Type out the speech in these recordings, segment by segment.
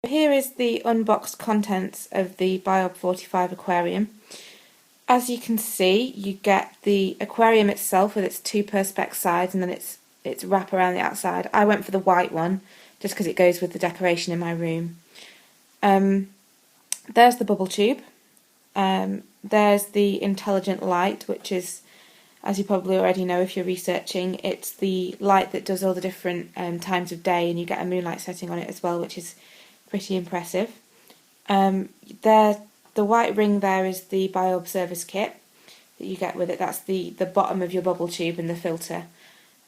Here is the unboxed contents of the Biorb 45 aquarium. As you can see, you get the aquarium itself with its two perspex sides and then its wrap around the outside. I went for the white one just because it goes with the decoration in my room. There's the bubble tube. There's the intelligent light, which is, as you probably already know if you're researching, it's the light that does all the different times of day, and you get a moonlight setting on it as well, which is pretty impressive. The white ring there is the Biorb service kit that you get with it. That's the bottom of your bubble tube and the filter.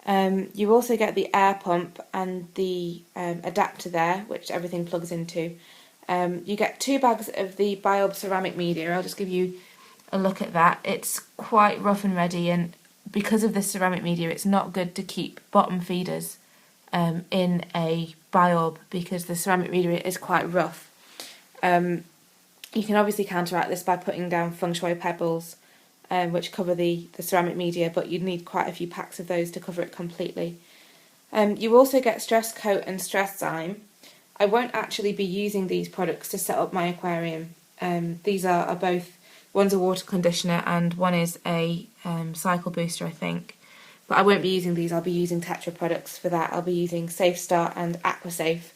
You also get the air pump and the adapter there, which everything plugs into. You get 2 bags of the Biorb ceramic media. I'll just give you a look at that. It's quite rough and ready, and because of this ceramic media, it's not good to keep bottom feeders in a Biorb because the ceramic media is quite rough. You can obviously counteract this by putting down feng shui pebbles, which cover the ceramic media, but you'd need quite a few packs of those to cover it completely. You also get stress coat and stress zyme. I won't actually be using these products to set up my aquarium. These are both, one's a water conditioner and one is a cycle booster, I think. But I won't be using these, I'll be using Tetra products for that. I'll be using Safe Start and AquaSafe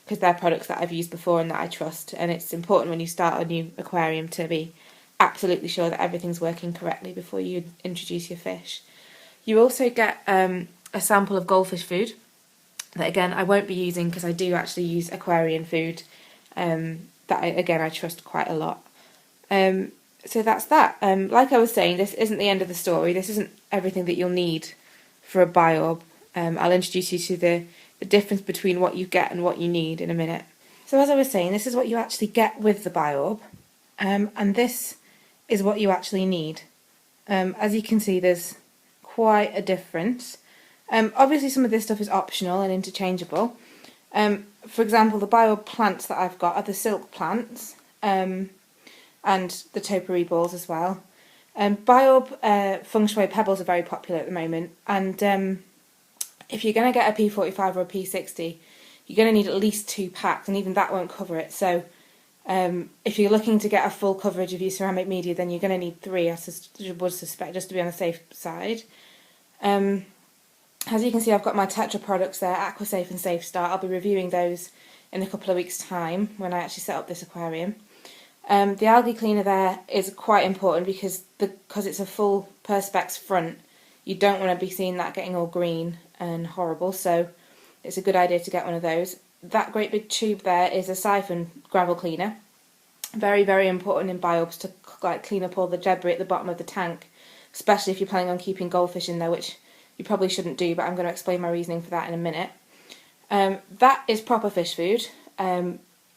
because they're products that I've used before and that I trust. And it's important when you start a new aquarium to be absolutely sure that everything's working correctly before you introduce your fish. You also get a sample of goldfish food that, again, I won't be using because I do actually use aquarium food that I trust quite a lot. So that's that. Like I was saying, this isn't the end of the story. This isn't everything that you'll need for a Biorb. I'll introduce you to the difference between what you get and what you need in a minute. So as I was saying, this is what you actually get with the Biorb, and this is what you actually need. As you can see, there's quite a difference. Obviously some of this stuff is optional and interchangeable. For example, the Biorb plants that I've got are the silk plants, and the topiary balls as well. Biorb feng shui pebbles are very popular at the moment, and if you're going to get a P45 or a P60, you're going to need at least 2 packs, and even that won't cover it. So if you're looking to get a full coverage of your ceramic media, then you're going to need 3, I would suspect, just to be on the safe side. As you can see, I've got my Tetra products there, AquaSafe and Safe Start. I'll be reviewing those in a couple of weeks' time when I actually set up this aquarium. The algae cleaner there is quite important because it's a full perspex front. You don't want to be seeing that getting all green and horrible, so it's a good idea to get one of those. That great big tube there is a siphon gravel cleaner. Very, very important in Biorbs to clean up all the debris at the bottom of the tank, especially if you're planning on keeping goldfish in there, which you probably shouldn't do, but I'm going to explain my reasoning for that in a minute. That is proper fish food.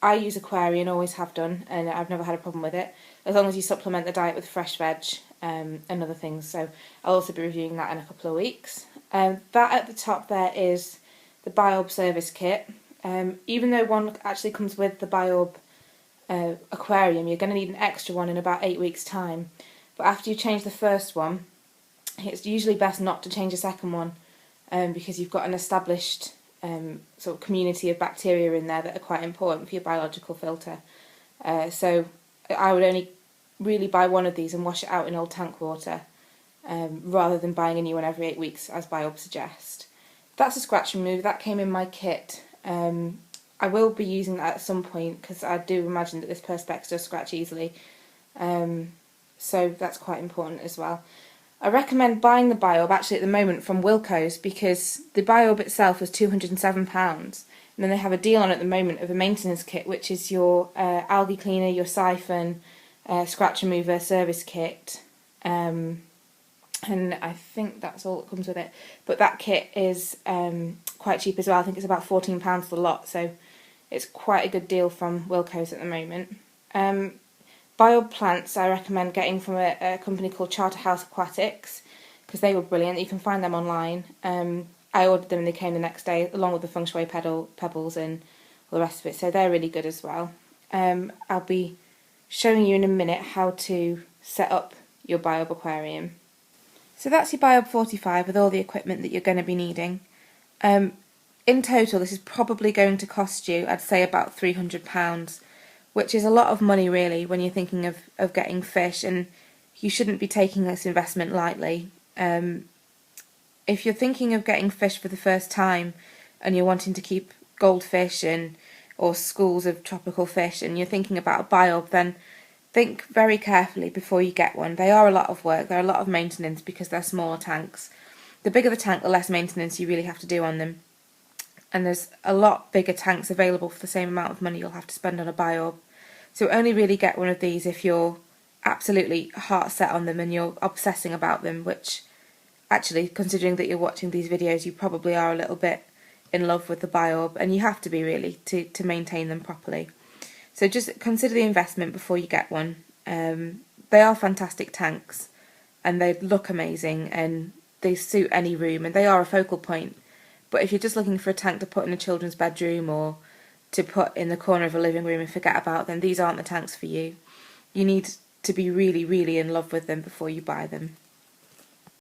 I use Aquarium, always have done, and I've never had a problem with it, as long as you supplement the diet with fresh veg and other things. So I'll also be reviewing that in a couple of weeks. That at the top there is the Biorb service kit. Even though one actually comes with the Biorb aquarium, you're going to need an extra one in about 8 weeks' time. But after you change the first one, it's usually best not to change the second one because you've got an established sort of community of bacteria in there that are quite important for your biological filter. So I would only really buy one of these and wash it out in old tank water rather than buying a new one every 8 weeks, as Biorb suggest. That's a scratch remove. That came in my kit. I will be using that at some point because I do imagine that this perspex does scratch easily. So that's quite important as well. I recommend buying the Biorb actually at the moment from Wilko's because the Biorb itself was £207, and then they have a deal on at the moment of a maintenance kit, which is your algae cleaner, your siphon, scratch remover, service kit, and I think that's all that comes with it. But that kit is quite cheap as well. I think it's about £14 the lot, so it's quite a good deal from Wilko's at the moment. Biorb plants I recommend getting from a company called Charterhouse Aquatics because they were brilliant. You can find them online. I ordered them and they came the next day along with the feng shui pebbles and all the rest of it, so they're really good as well. I'll be showing you in a minute how to set up your Biorb aquarium. So that's your Biorb 45 with all the equipment that you're going to be needing. in total this is probably going to cost you, I'd say, about £300, which is a lot of money really when you're thinking of getting fish, and you shouldn't be taking this investment lightly. If you're thinking of getting fish for the first time and you're wanting to keep goldfish or schools of tropical fish, and you're thinking about a biorb, then think very carefully before you get one. They are a lot of work, they're a lot of maintenance because they're smaller tanks. The bigger the tank, the less maintenance you really have to do on them. And there's a lot bigger tanks available for the same amount of money you'll have to spend on a biorb. So only really get one of these if you're absolutely heart set on them and you're obsessing about them, which actually, considering that you're watching these videos, you probably are a little bit in love with the biorb, and you have to be really to maintain them properly. So just consider the investment before you get one. They are fantastic tanks and they look amazing and they suit any room and they are a focal point. But if you're just looking for a tank to put in a children's bedroom or to put in the corner of a living room and forget about them, these aren't the tanks for you. You need to be really, really in love with them before you buy them.